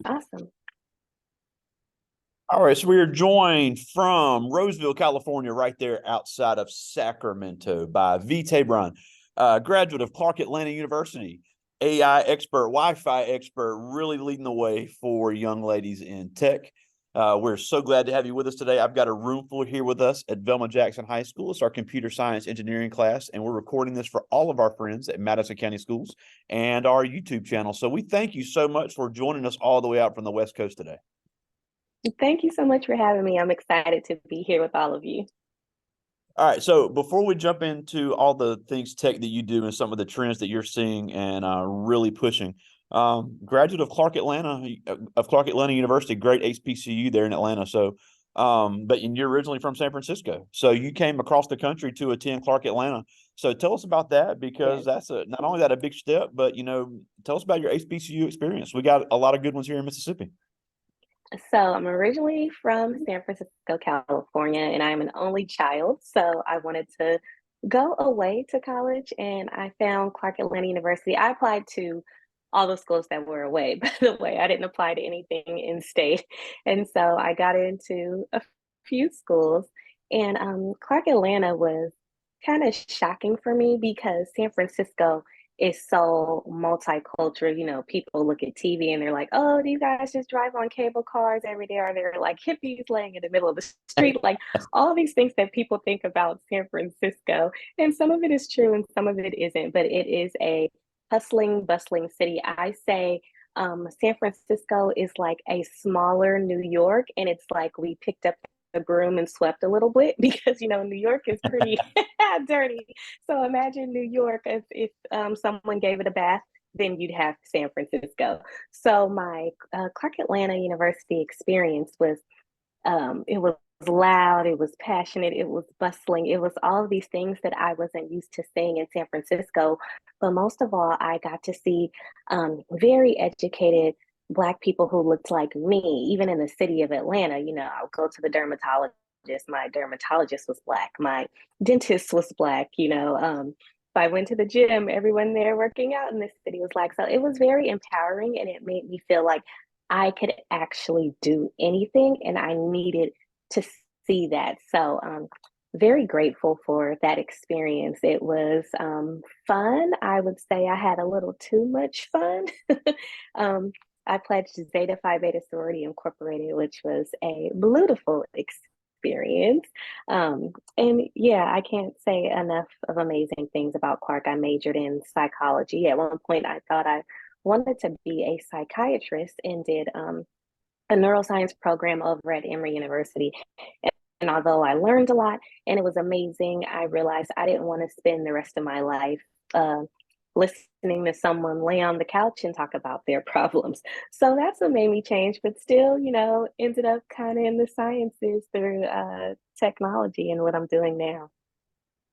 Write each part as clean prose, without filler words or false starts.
Awesome. All right, so we are joined from Roseville, California, right there outside of Sacramento by V Taybron, graduate of Clark Atlanta University, AI expert, Wi-Fi expert, really leading the way for young ladies in tech. We're so glad to have you with us today. I've got a room full here with us at Velma Jackson High School. It's our computer science engineering class, and we're recording this for all of our friends at Madison County Schools and our YouTube channel. So we thank you so much for joining us all the way out from the West Coast today. Thank you so much for having me. I'm excited to be here with all of you. All right. So before we jump into all the things tech that you do and some of the trends that you're seeing and really pushing, graduate of Clark Atlanta University, great HBCU there in Atlanta. So, but you're originally from San Francisco, so you came across the country to attend Clark Atlanta. So tell us about that because Yes. that's not only that a big step, but tell us about your HBCU experience. We got a lot of good ones here in Mississippi. So I'm originally from San Francisco, California, and I'm an only child. So I wanted to go away to college, and I found Clark Atlanta University. I applied to all the schools that were away, by the way. I didn't apply to anything in state. And so I got into a few schools, and Clark Atlanta was kind of shocking for me because San Francisco is so multicultural. People look at TV and they're like, oh, these guys just drive on cable cars every day, or they're like hippies laying in the middle of the street, like all these things that people think about San Francisco. And some of it is true and some of it isn't, but it is a hustling, bustling city. I say San Francisco is like a smaller New York, and it's like we picked up the broom and swept a little bit because New York is pretty dirty. So imagine New York if someone gave it a bath, then you'd have San Francisco. So my Clark Atlanta University experience was it was loud, it was passionate, it was bustling, it was all of these things that I wasn't used to seeing in San Francisco. But most of all, I got to see very educated Black people who looked like me, even in the city of Atlanta. I'll go to the dermatologist. My dermatologist was Black. My dentist was Black. If I went to the gym, everyone there working out in this city was Black. So it was very empowering, and it made me feel like I could actually do anything, and I needed to see that. So, very grateful for that experience. It was fun. I would say I had a little too much fun. I pledged Zeta Phi Beta Sorority Incorporated, which was a beautiful experience. And yeah, I can't say enough of amazing things about Clark. I majored in psychology. At one point, I thought I wanted to be a psychiatrist and did a neuroscience program over at Emory University. And although I learned a lot and it was amazing, I realized I didn't want to spend the rest of my life uh, listening to someone lay on the couch and talk about their problems. So that's what made me change, but still, ended up kind of in the sciences through technology and what I'm doing now.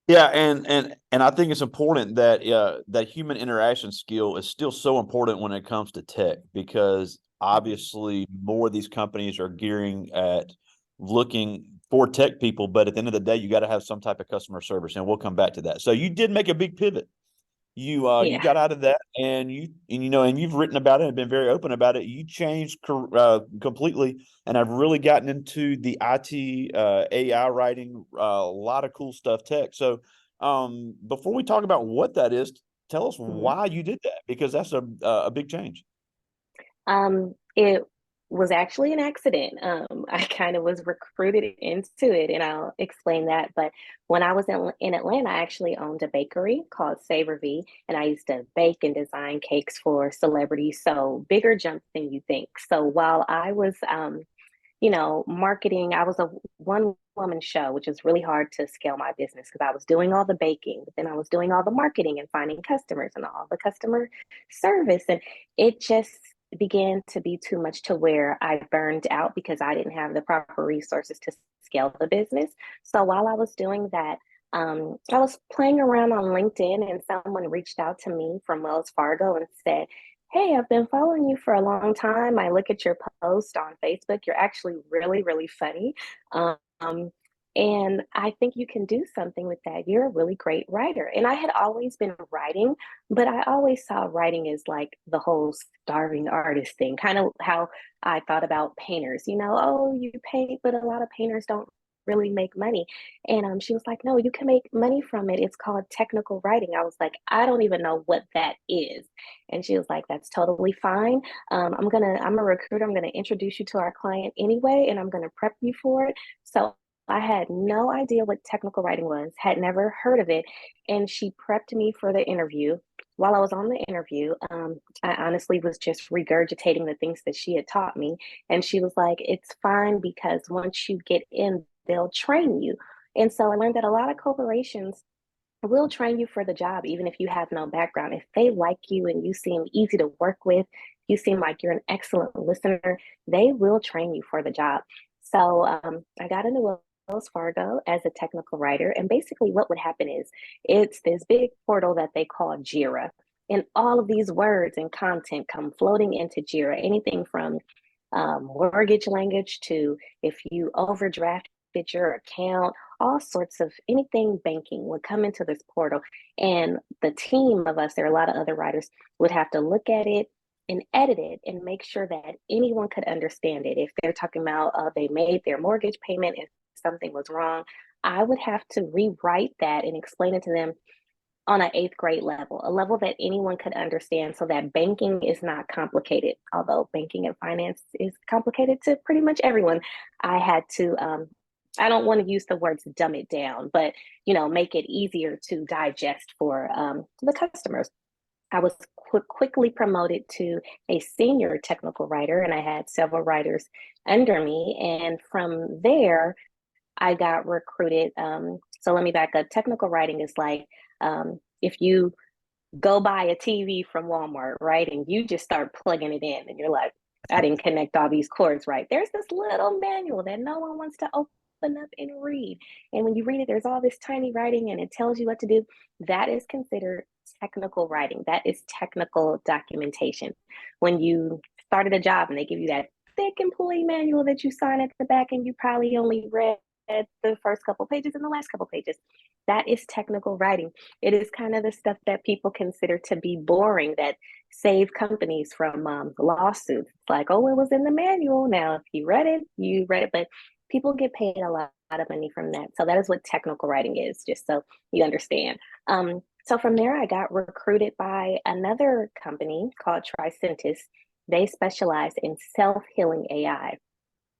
Yeah, and I think it's important that that human interaction skill is still so important when it comes to tech because Mhm. obviously more of these companies are gearing at looking for tech people, but at the end of the day, you got to have some type of customer service, and we'll come back to that. So you did make a big pivot. You Yeah. got out of that, and you've written about it and been very open about it. You changed completely, and I've really gotten into the IT AI writing, a lot of cool stuff tech. So before we talk about what that is, tell us Mhm. why you did that because that's a big change. It was actually an accident. I kind of was recruited into it, and I'll explain that. But when I was in Atlanta, I actually owned a bakery called Savor V, and I used to bake and design cakes for celebrities. So bigger jump than you think. So while I was, marketing, I was a one woman show, which is really hard to scale my business because I was doing all the baking, but then I was doing all the marketing and finding customers and all the customer service. And it just began to be too much to where I burned out because I didn't have the proper resources to scale the business. So while I was doing that, I was playing around on LinkedIn and someone reached out to me from Wells Fargo and said, hey, I've been following you for a long time. I look at your post on Facebook. You're actually really, really funny. Um, And I think you can do something with that. You're a really great writer. And I had always been writing, but I always saw writing as like the whole starving artist thing, kind of how I thought about painters, oh, you paint, but a lot of painters don't really make money. And she was like, no, you can make money from it. It's called technical writing. I was like, I don't even know what that is. And she was like, that's totally fine. I'm a recruiter. I'm gonna introduce you to our client anyway, and I'm gonna prep you for it. So I had no idea what technical writing was, had never heard of it. And she prepped me for the interview. While I was on the interview, I honestly was just regurgitating the things that she had taught me. And she was like, it's fine because once you get in, they'll train you. And so I learned that a lot of corporations will train you for the job, even if you have no background. If they like you and you seem easy to work with, you seem like you're an excellent listener, they will train you for the job. So I got into Wells Fargo as a technical writer. And basically, what would happen is it's this big portal that they call Jira. And all of these words and content come floating into Jira, anything from mortgage language to if you overdrafted your account, all sorts of anything banking would come into this portal. And the team of us, there are a lot of other writers, would have to look at it and edit it and make sure that anyone could understand it. If they're talking about they made their mortgage payment and something was wrong, I would have to rewrite that and explain it to them on an eighth grade level, a level that anyone could understand so that banking is not complicated. Although banking and finance is complicated to pretty much everyone, I had to, I don't want to use the words dumb it down, but, make it easier to digest for the customers. I was quickly promoted to a senior technical writer, and I had several writers under me. And from there, I got recruited. So let me back up. Technical writing is like if you go buy a TV from Walmart, right? And you just start plugging it in and you're like, I didn't connect all these cords right. There's this little manual that no one wants to open up and read. And when you read it, there's all this tiny writing and it tells you what to do. That is considered technical writing. That is technical documentation. When you started a job and they give you that thick employee manual that you sign at the back and you probably only read the first couple pages and the last couple pages. That is technical writing. It is kind of the stuff that people consider to be boring that save companies from lawsuits. It's like, oh, it was in the manual. Now, if you read it, you read it. But people get paid a lot of money from that. So that is what technical writing is, just so you understand. So from there, I got recruited by another company called Tricentis. They specialize in self-healing AI.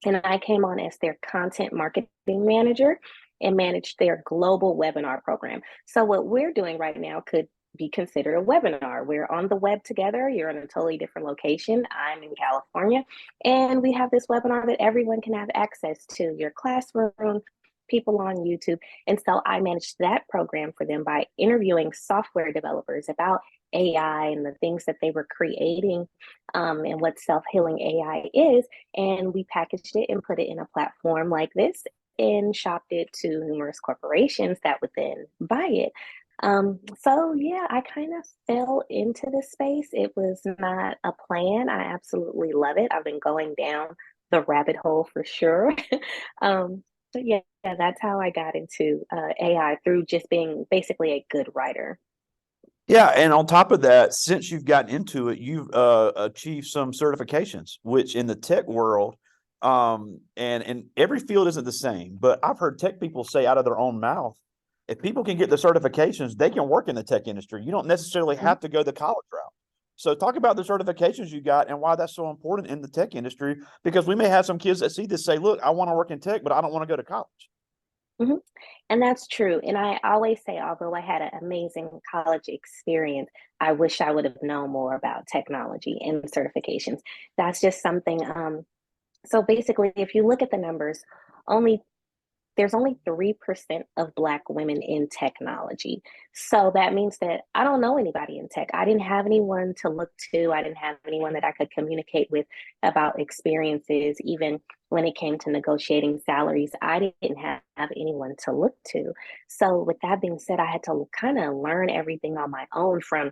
And I came on as their content marketing manager and managed their global webinar program. So what we're doing right now could be considered a webinar. We're on the web together. You're in a totally different location. I'm in California. And we have this webinar that everyone can have access to, your classroom, people on YouTube. And so I managed that program for them by interviewing software developers about AI and the things that they were creating and what self-healing AI is. And we packaged it and put it in a platform like this and shopped it to numerous corporations that would then buy it. So yeah, I kind of fell into this space. It was not a plan. I absolutely love it. I've been going down the rabbit hole for sure. But yeah, that's how I got into AI through just being basically a good writer. Yeah, and on top of that, since you've gotten into it, you've achieved some certifications, which in the tech world, and every field isn't the same, but I've heard tech people say out of their own mouth, if people can get the certifications, they can work in the tech industry. You don't necessarily have to go the college route. So talk about the certifications you got and why that's so important in the tech industry, because we may have some kids that see this say, look, I want to work in tech, but I don't want to go to college. Mm-hmm. And that's true. And I always say, although I had an amazing college experience, I wish I would have known more about technology and certifications. That's just something. So basically, if you look at the numbers, only there's only 3% of Black women in technology. So that means that I don't know anybody in tech. I didn't have anyone to look to. I didn't have anyone that I could communicate with about experiences, even when it came to negotiating salaries. I didn't have anyone to look to. So, with that being said, I had to kind of learn everything on my own from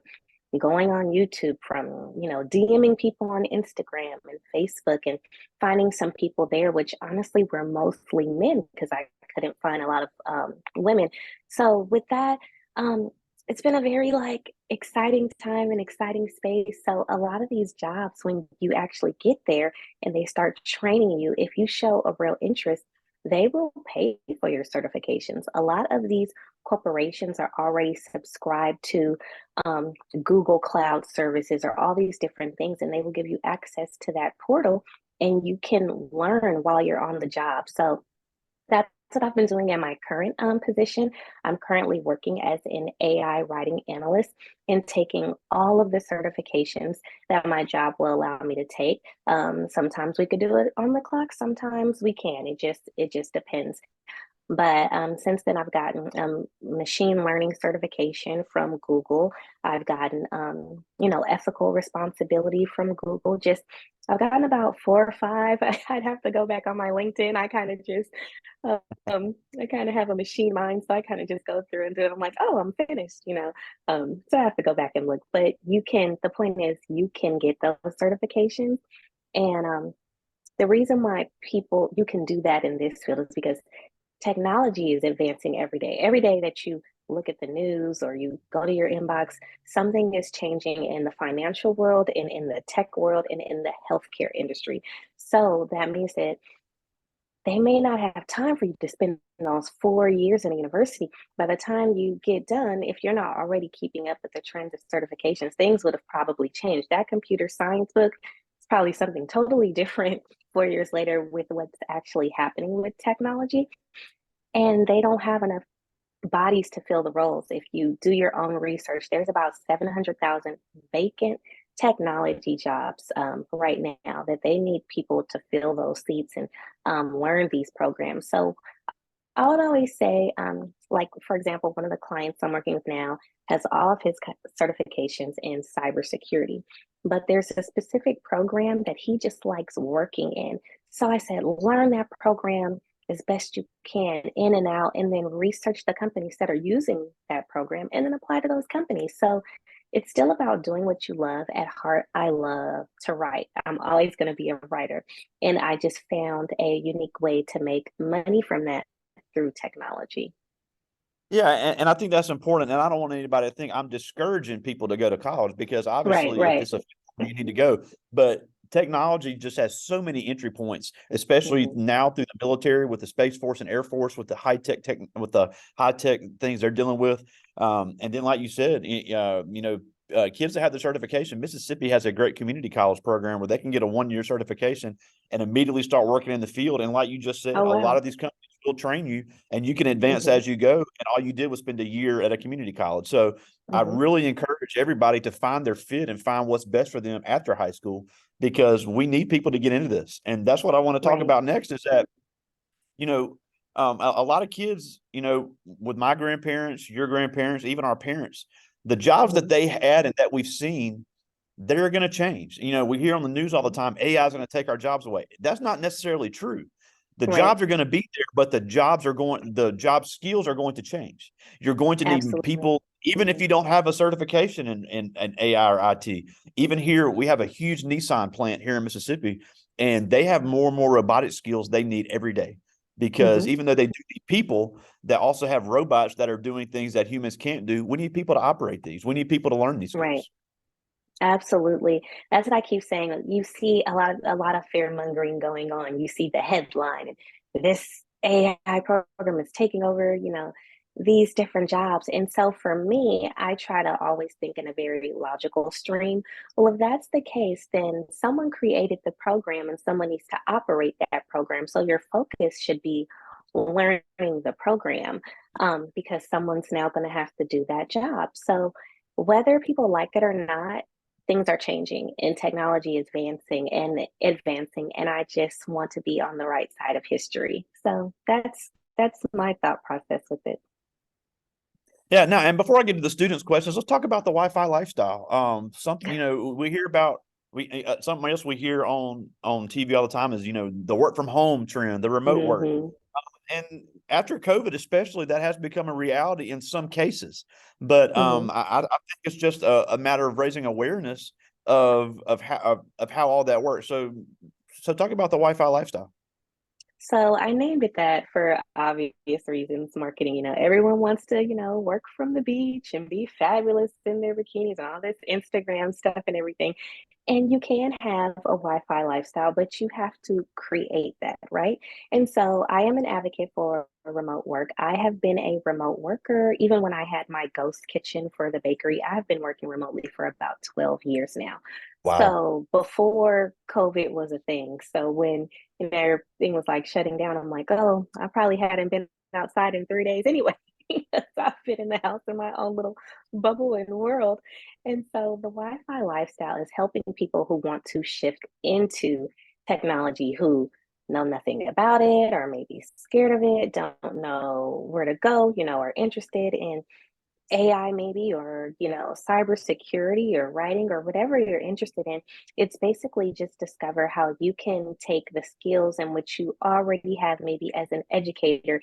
going on YouTube, from DMing people on Instagram and Facebook and finding some people there, which honestly were mostly men because I couldn't find a lot of women. So with that, um, it's been a very like exciting time and exciting space. So a lot of these jobs, when you actually get there and they start training you, if you show a real interest, they will pay for your certifications. A lot of these corporations are already subscribed to Google Cloud services or all these different things, and they will give you access to that portal and you can learn while you're on the job. So that's what I've been doing in my current position. I'm currently working as an AI writing analyst and taking all of the certifications that my job will allow me to take. Sometimes we could do it on the clock, sometimes we can. It just depends. But since then, I've gotten machine learning certification from Google. I've gotten, ethical responsibility from Google. Just I've gotten about 4 or 5. I'd have to go back on my LinkedIn. I kind of have a machine mind, so I kind of just go through and do it. I'm like, oh, I'm finished. So I have to go back and look. But you can. The point is, you can get those certifications, and the reason why people you can do that in this field is because technology is advancing every day. Every day that you look at the news or you go to your inbox, something is changing in the financial world and in the tech world and in the healthcare industry. So that means that they may not have time for you to spend those 4 years in a university. By the time you get done, if you're not already keeping up with the trends of certifications, things would have probably changed. That computer science book is probably something totally different 4 years later with what's actually happening with technology, and they don't have enough bodies to fill the roles. If you do your own research, there's about 700,000 vacant technology jobs right now that they need people to fill those seats and learn these programs. So I would always say, like, for example, one of the clients I'm working with now has all of his certifications in cybersecurity, but there's a specific program that he just likes working in. So I said, learn that program as best you can in and out, and then research the companies that are using that program and then apply to those companies. So it's still about doing what you love. At heart, I love to write. I'm always going to be a writer. And I just found a unique way to make money from that through technology. Yeah, and I think that's important. And I don't want anybody to think I'm discouraging people to go to college, because Right, obviously, if right. it's a you need to go. But technology just has so many entry points, especially Mhm. now through the military, with the Space Force and Air Force, with the with the high tech things they're dealing with. And then, like you said, kids that have the certification, Mississippi has a great community college program where they can get a 1 year certification and immediately start working in the field. And like you just said, Oh, a lot wow. of these companies will train you, and you can advance Hmm. as you go. And all you did was spend a year at a community college. So I Hmm. really encourage everybody to find their fit and find what's best for them after high school, because we need people to get into this. And that's what I want to talk Right. about next, is that, you know, a lot of kids, with my grandparents, your grandparents, even our parents, the jobs that Hmm. they had and that we've seen, they're going to change. We hear on the news all the time, AI is going to take our jobs away. That's not necessarily true. The Right. jobs are going to be there, but the job skills are going to change. You're going to need Absolutely. people, even if you don't have a certification in AI or IT. Even here, we have a huge Nissan plant here in Mississippi, and they have more and more robotic skills they need every day. Because Hmm. even though they do need people that also have robots that are doing things that humans can't do, we need people to operate these. We need people to learn these Right. skills. Absolutely. That's what I keep saying. You see a lot of fear mongering going on. You see the headline, and this AI program is taking over, these different jobs. And so for me, I try to always think in a very logical stream. Well, if that's the case, then someone created the program and someone needs to operate that program. So your focus should be learning the program, because someone's now going to have to do that job. So whether people like it or not, things are changing and technology is advancing, and I just want to be on the right side of history. So that's my thought process with it. Yeah, now, and before I get to the students' questions, let's talk about the Wi-Fi lifestyle. Something we hear about. Something else we hear on TV all the time is the work from home trend, the remote work, Hmm. and after COVID, especially, that has become a reality in some cases. But Hmm. I think it's just a matter of raising awareness of how all that works. So talk about the Wi-Fi lifestyle. So I named it that for obvious reasons, marketing. Everyone wants to, work from the beach and be fabulous in their bikinis and all this Instagram stuff and everything. And you can have a Wi-Fi lifestyle, but you have to create that, right? And so I am an advocate for remote work. I have been a remote worker even when I had my ghost kitchen for the bakery. I've been working remotely for about 12 years now. Wow. So before COVID was a thing. So when everything was like shutting down, I'm like, oh, I probably hadn't been outside in 3 days anyway. So I've been in the house in my own little bubble and world. And so the Wi-Fi lifestyle is helping people who want to shift into technology, who know nothing about it or maybe scared of it, don't know where to go, are interested in AI maybe, or, cybersecurity or writing or whatever you're interested in. It's basically just discover how you can take the skills in which you already have maybe as an educator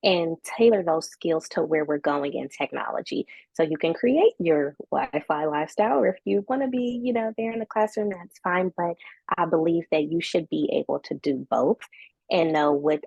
and tailor those skills to where we're going in technology. So you can create your Wi-Fi lifestyle, or if you want to be, there in the classroom, that's fine. But I believe that you should be able to do both and know what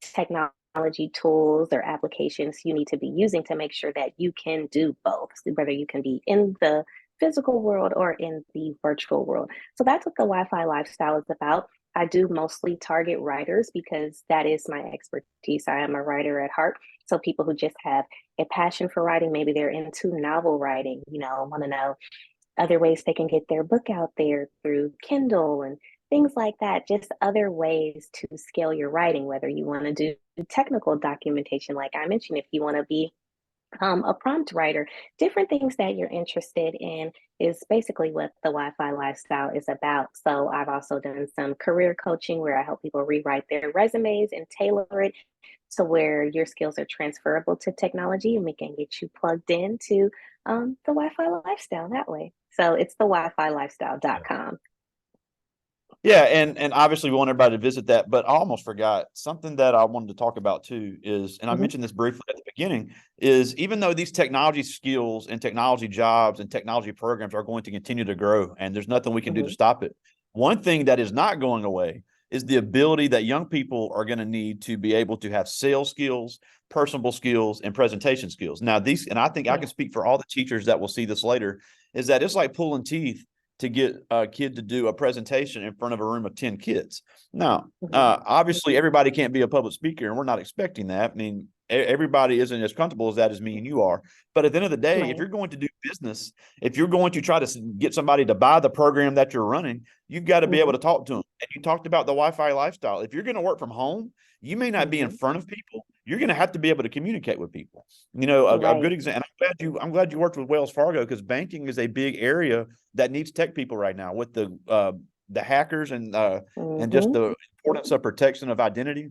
technology tools or applications you need to be using to make sure that you can do both, so whether you can be in the physical world or in the virtual world. So that's what the Wi-Fi lifestyle is about. I do mostly target writers because that is my expertise. I am a writer at heart. So people who just have a passion for writing, maybe they're into novel writing, want to know other ways they can get their book out there through Kindle and things like that. Just other ways to scale your writing, whether you want to do technical documentation, like I mentioned, if you want to be a prompt writer, different things that you're interested in is basically what the Wi-Fi lifestyle is about. So I've also done some career coaching where I help people rewrite their resumes and tailor it to where your skills are transferable to technology, and we can get you plugged into the Wi-Fi lifestyle that way. So it's the Wi-Fi lifestyle.com. Yeah, and obviously we want everybody to visit that, but I almost forgot something that I wanted to talk about too is, and I Mm-hmm. mentioned this briefly at the beginning, is even though these technology skills and technology jobs and technology programs are going to continue to grow and there's nothing we can do to Mm-hmm. stop it, one thing that is not going away is the ability that young people are going to need to be able to have sales skills, personable skills, and presentation skills. Now, these, and I think I can Yeah. speak for all the teachers that will see this later, is that it's like pulling teeth to get a kid to do a presentation in front of a room of 10 kids. Now, Mm-hmm. obviously, everybody can't be a public speaker, and we're not expecting that. I mean, everybody isn't as comfortable as that as me and you are. But at the end of the day, if Right. you're going to do business, if you're going to try to get somebody to buy the program that you're running, you've got to be able Mm-hmm. to talk to them. And you talked about the Wi-Fi lifestyle. If you're going to work from home, you may not be in Mm-hmm. front of people. You're going to have to be able to communicate with people. You know, a Right. good example. I'm glad you worked with Wells Fargo, because banking is a big area that needs tech people right now with the hackers and just Mm-hmm. the importance of protection of identity.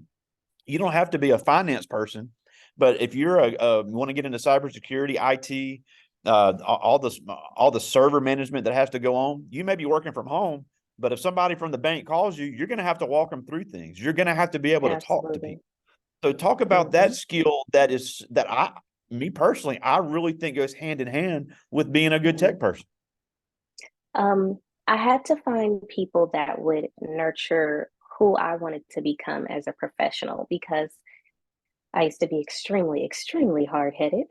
You don't have to be a finance person, but if you're you want to get into cybersecurity, IT, all the server management that has to go on, you may be working from home, but if somebody from the bank calls you, you're going to have to walk them through things. You're going to have to be able to talk to Absolutely. people. So talk about Mm-hmm. that skill that me personally, I really think goes hand in hand with being a good Mm-hmm. tech person. Um, I had to find people that would nurture who I wanted to become as a professional because I used to be extremely, extremely hard-headed.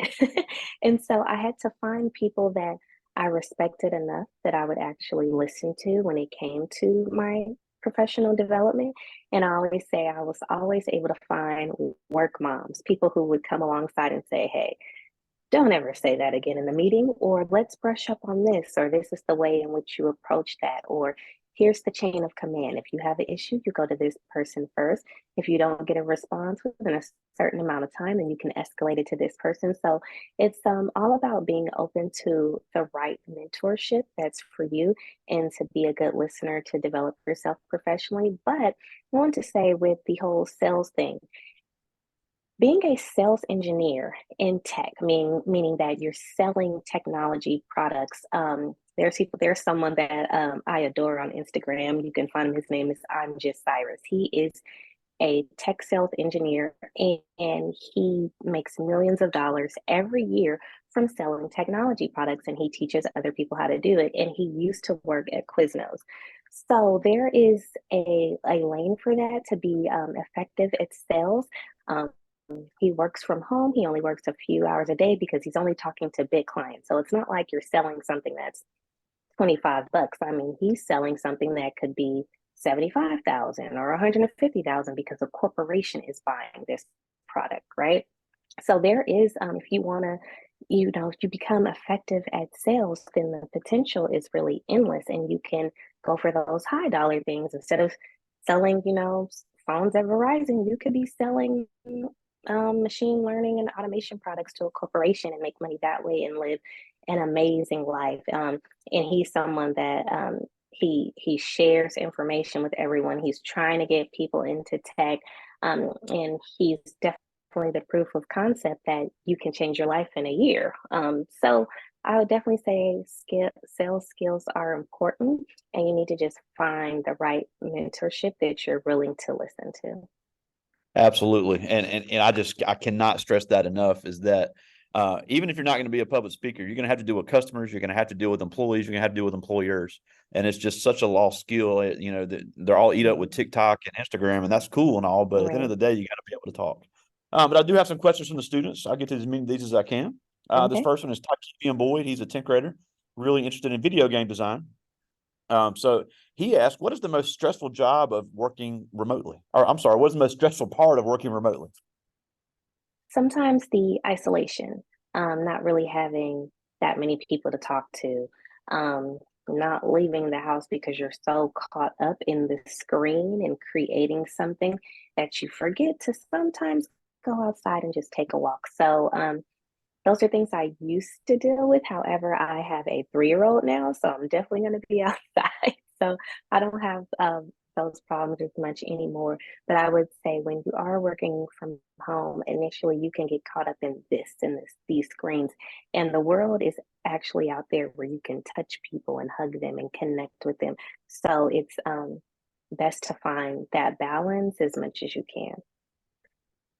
And so I had to find people that I respected enough that I would actually listen to when it came to my professional development. And I always say I was always able to find work moms, people who would come alongside and say, hey, don't ever say that again in the meeting, or let's brush up on this, or this is the way in which you approach that, or here's the chain of command. If you have an issue, you go to this person first. If you don't get a response within a certain amount of time, then you can escalate it to this person. So it's all about being open to the right mentorship that's for you and to be a good listener to develop yourself professionally. But I want to say with the whole sales thing, being a sales engineer in tech, meaning that you're selling technology products. There's someone that I adore on Instagram. You can find him. His name is I'm Just Cyrus. He is a tech sales engineer, and he makes millions of dollars every year from selling technology products, and he teaches other people how to do it. And he used to work at Quiznos. So there is a lane for that to be effective at sales. Um, he works from home. He only works a few hours a day because he's only talking to big clients. So it's not like you're selling something that's 25 bucks. I mean, he's selling something that could be 75,000 or 150,000 because a corporation is buying this product, right? So there is, if you want to, if you become effective at sales, then the potential is really endless, and you can go for those high dollar things instead of selling, phones at Verizon. You could be selling machine learning and automation products to a corporation and make money that way and live an amazing life. And he's someone that he shares information with everyone. He's trying to get people into tech, and he's definitely the proof of concept that you can change your life in a year. So I would definitely say sales skills are important, and you need to just find the right mentorship that you're willing to listen to. Absolutely. And I cannot stress that enough is that even if you're not going to be a public speaker, you're going to have to deal with customers, you're going to have to deal with employees, you're going to have to deal with employers. And it's just such a lost skill. That they're all eat up with TikTok and Instagram, and that's cool and all. But at the end of Right. the day, you got to be able to talk. But I do have some questions from the students. I'll get to as many of these as I can. This Okay. first one is Tykevian Boyd. He's a 10th grader, really interested in video game design. So he asked, what is the most stressful job of working remotely? Or I'm sorry, what's the most stressful part of working remotely? Sometimes the isolation, not really having that many people to talk to, not leaving the house because you're so caught up in the screen and creating something that you forget to sometimes go outside and just take a walk. So those are things I used to deal with. However, I have a 3-year-old now, so I'm definitely going to be outside. So I don't have those problems as much anymore. But I would say when you are working from home, initially you can get caught up in these screens, and the world is actually out there where you can touch people and hug them and connect with them. So it's best to find that balance as much as you can.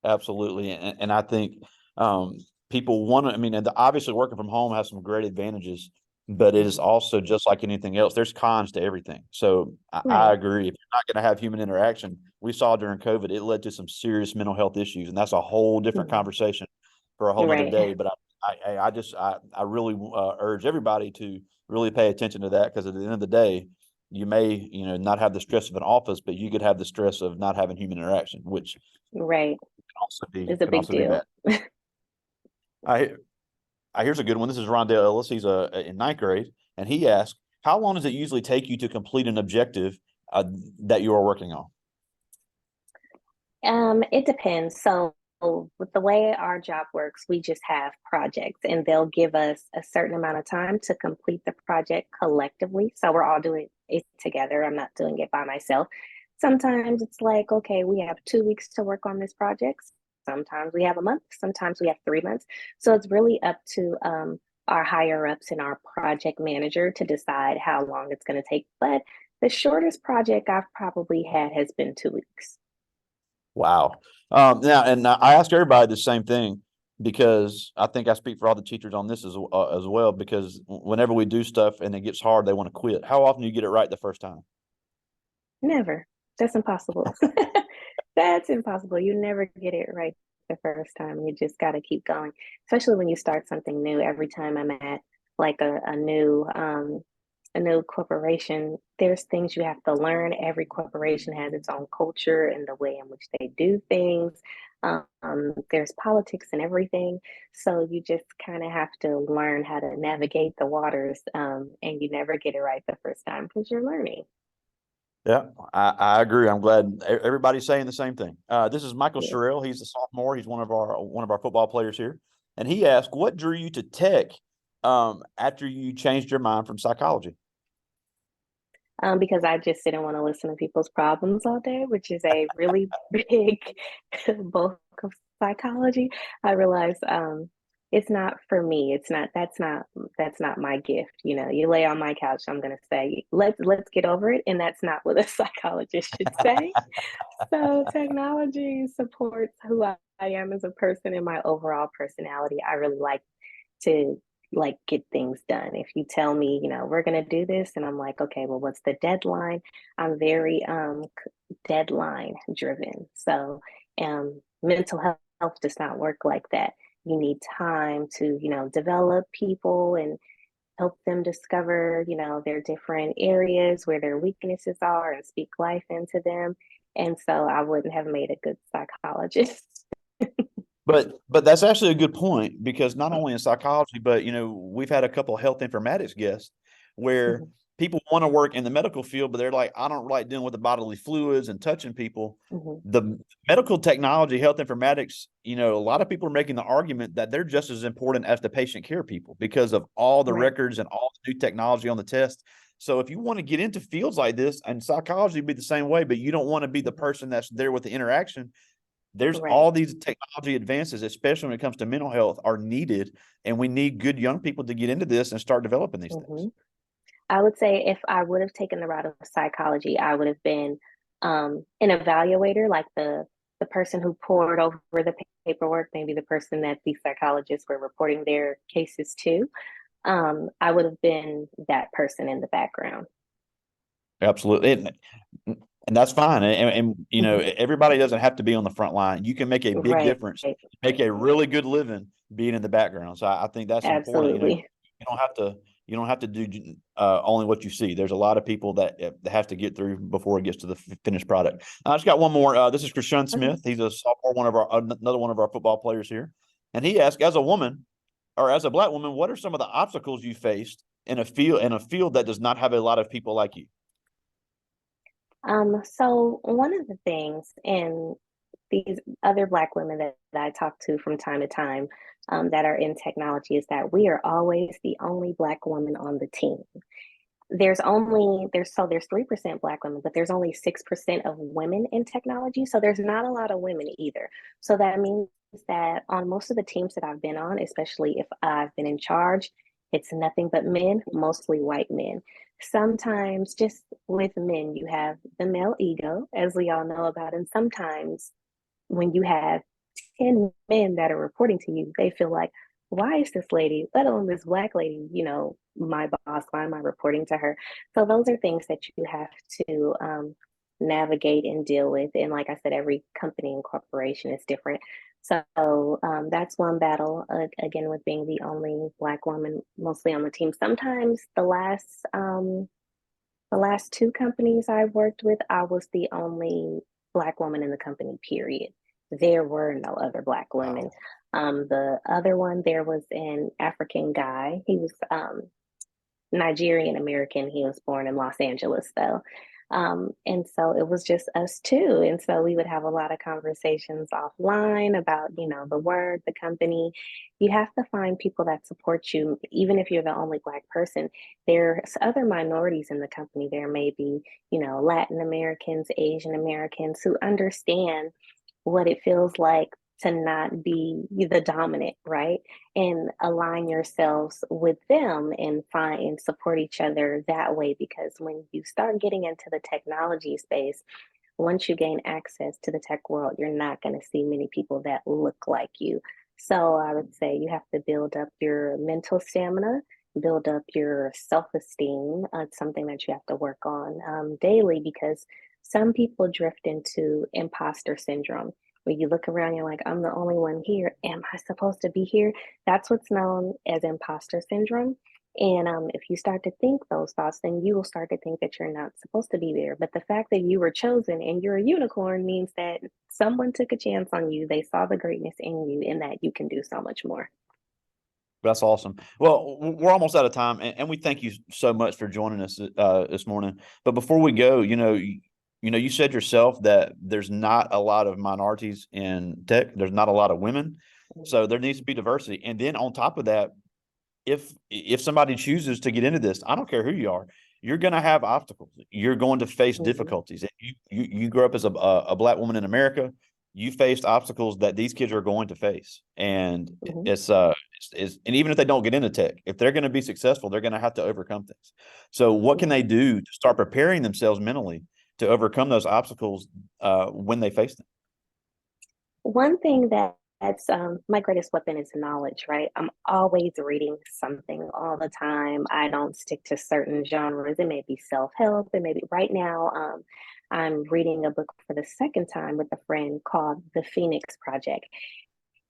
Absolutely. And I think um, people want to, I mean, and obviously working from home has some great advantages, but it is Mhm. also just like anything else. There's cons to everything. So I Right, agree. If you're not going to have human interaction, we saw during COVID, it led to some serious mental health issues. And that's a whole different mhm. conversation for a whole nother Right, day. But I really urge everybody to really pay attention to that because at the end of the day, you may, not have the stress of an office, but you could have the stress of not having human interaction, which right. It's a can big also be bad. deal. I here's a good one. This is Rondell Ellis. He's in 9th grade, and he asked, "How long does it usually take you to complete an objective that you are working on?" It depends. So with the way our job works, we just have projects and they'll give us a certain amount of time to complete the project collectively. So we're all doing it together. I'm not doing it by myself. Sometimes it's like, okay, we have 2 weeks to work on this project. Sometimes we have a month. Sometimes we have 3 months. So it's really up to our higher ups and our project manager to decide how long it's going to take. But the shortest project I've probably had has been 2 weeks. Wow. Now, and I ask everybody the same thing because I think I speak for all the teachers on this as well. Because whenever we do stuff and it gets hard, they want to quit. How often do you get it right the first time? Never. That's impossible. That's impossible. You never get it right the first time. You just got to keep going, especially when you start something new. Every time I'm at like a new corporation, there's things you have to learn. Every corporation has its own culture and the way in which they do things. There's politics and everything. So you just kind of have to learn how to navigate the waters. And you never get it right the first time because you're learning. Yeah, I agree. I'm glad everybody's saying the same thing. This is Michael Yeah. Sherrill. He's a sophomore. He's one of our football players here, and he asked, "What drew you to tech after you changed your mind from psychology?" Because I just didn't want to listen to people's problems all day, which is a really big bulk of psychology. I realized it's not for me. It's not that's not my gift. You lay on my couch, I'm gonna say, let's get over it. And that's not what a psychologist should say. So technology supports who I am as a person and my overall personality. I really like to like get things done. If you tell me, we're going to do this, and I'm like, okay, well, what's the deadline? I'm very deadline driven. So mental health does not work like that. You need time to, develop people and help them discover, their different areas where their weaknesses are and speak life into them. And so I wouldn't have made a good psychologist. But that's actually a good point, because not only in psychology, but we've had a couple of health informatics guests where Mhm, people want to work in the medical field, but they're like, I don't like dealing with the bodily fluids and touching people. mhm. The medical technology, health informatics, a lot of people are making the argument that they're just as important as the patient care people because of all the Right. records and all the new technology on the test. So if you want to get into fields like this, and psychology would be the same way, but you don't want to be the Mhm. person that's there with the interaction, there's Right. all these technology advances, especially when it comes to mental health, are needed, and we need good young people to get into this and start developing these things. Mhm. I would say if I would have taken the route of psychology, I would have been an evaluator, like the person who poured over the paperwork, maybe the person that the psychologists were reporting their cases to. I would have been that person in the background. Absolutely. And that's fine. And everybody doesn't have to be on the front line. You can make a big Right. difference, make a really good living being in the background. So I think that's important. Absolutely. You don't have to do only what you see. There's a lot of people that have to get through before it gets to the finished product. I just got one more. This is Krishan Okay. Smith. He's a sophomore, another one of our football players here, and he asked, as a woman or as a Black woman, what are some of the obstacles you faced in a field that does not have a lot of people like you? So one of the things, and these other Black women that I talk to from time to time, that are in technology, is that we are always the only Black woman on the team. There's 3% Black women, but there's only 6% of women in technology. So there's not a lot of women either. So that means that on most of the teams that I've been on, especially if I've been in charge, it's nothing but men, mostly white men. Sometimes just with men, you have the male ego, as we all know about, and sometimes when you have 10 men that are reporting to you, they feel like, why is this lady, let alone this Black lady, my boss, why am I reporting to her? So those are things that you have to navigate and deal with. And like I said, every company and corporation is different. So that's one battle, again, with being the only Black woman mostly on the team. Sometimes the last two companies I worked with, I was the only Black woman in the company, period. There were no other Black women. Wow. The other one, there was an African guy. He was Nigerian American. He was born in Los Angeles, though. And so it was just us two. And so we would have a lot of conversations offline about, the work, the company. You have to find people that support you, even if you're the only Black person. There's other minorities in the company. There may be, Latin Americans, Asian Americans who understand what it feels like to not be the dominant, right? And align yourselves with them and find and support each other that way. Because when you start getting into the technology space, once you gain access to the tech world, you're not going to see many people that look like you. So I would say you have to build up your mental stamina, build up your self esteem. It's something that you have to work on daily, because some people drift into imposter syndrome. When you look around, you're like, I'm the only one here. Am I supposed to be here? That's what's known as imposter syndrome. And if you start to think those thoughts, then you will start to think that you're not supposed to be there. But the fact that you were chosen and you're a unicorn means that someone took a chance on you. They saw the greatness in you and that you can do so much more. That's awesome. Well, we're almost out of time, and we thank you so much for joining us this morning. But before we go, you said yourself that there's not a lot of minorities in tech. There's not a lot of women, so there needs to be diversity. And then on top of that, if somebody chooses to get into this, I don't care who you are, you're going to have obstacles. You're going to face Mm-hmm. difficulties. You grew up as a Black woman in America. You faced obstacles that these kids are going to face, and Mm-hmm. and even if they don't get into tech, if they're going to be successful, they're going to have to overcome things. So what can Mm-hmm. they do to start preparing themselves mentally to overcome those obstacles when they face them? One thing that that's my greatest weapon is knowledge, right? I'm always reading something all the time. I don't stick to certain genres. It may be self-help, it may be right now. I'm reading a book for the second time with a friend called The Phoenix Project.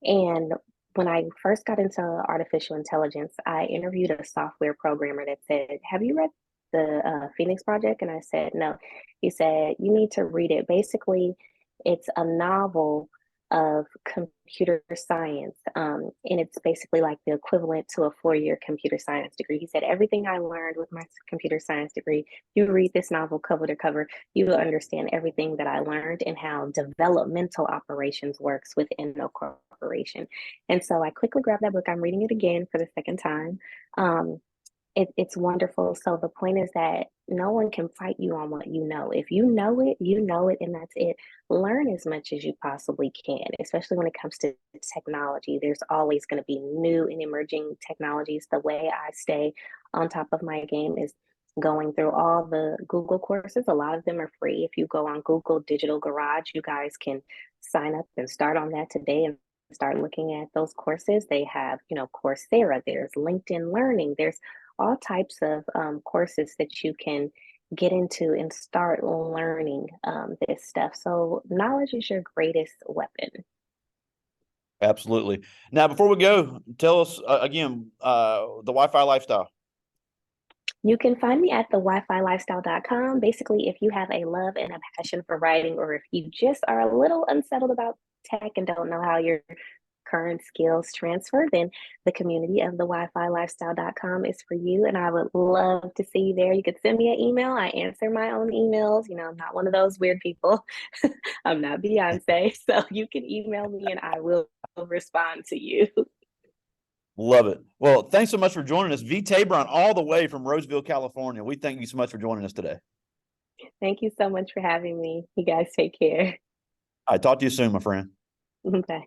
And when I first got into artificial intelligence, I interviewed a software programmer that said, "Have you read the Phoenix Project?" And I said, "No." He said, "You need to read it. Basically, it's a novel of computer science, and it's basically like the equivalent to a 4-year computer science degree." He said, "Everything I learned with my computer science degree, you read this novel cover to cover, you will understand everything that I learned and how developmental operations works within a corporation." And so I quickly grabbed that book. I'm reading it again for the second time. Um, it's wonderful. So the point is that no one can fight you on what you know. If you know it, and that's it. Learn as much as you possibly can, especially when it comes to technology. There's always going to be new and emerging technologies. The way I stay on top of my game is going through all the Google courses. A lot of them are free. If you go on Google Digital Garage, you guys can sign up and start on that today and start looking at those courses. They have, Coursera, there's LinkedIn Learning, there's all types of courses that you can get into and start learning this stuff. So, knowledge is your greatest weapon. Absolutely. Now, before we go, tell us again the Wi-Fi lifestyle. You can find me at the Wi-Fi Basically, if you have a love and a passion for writing, or if you just are a little unsettled about tech and don't know how your current skills transfer, then the community of the Wi-Fi is for you. And I would love to see you there. You could send me an email. I answer my own emails. I'm not one of those weird people. I'm not Beyonce. So you can email me and I will respond to you. Love it. Well, thanks so much for joining us. V Taybron, all the way from Roseville, California. We thank you so much for joining us today. Thank you so much for having me. You guys take care. I talk to you soon, my friend. Bye.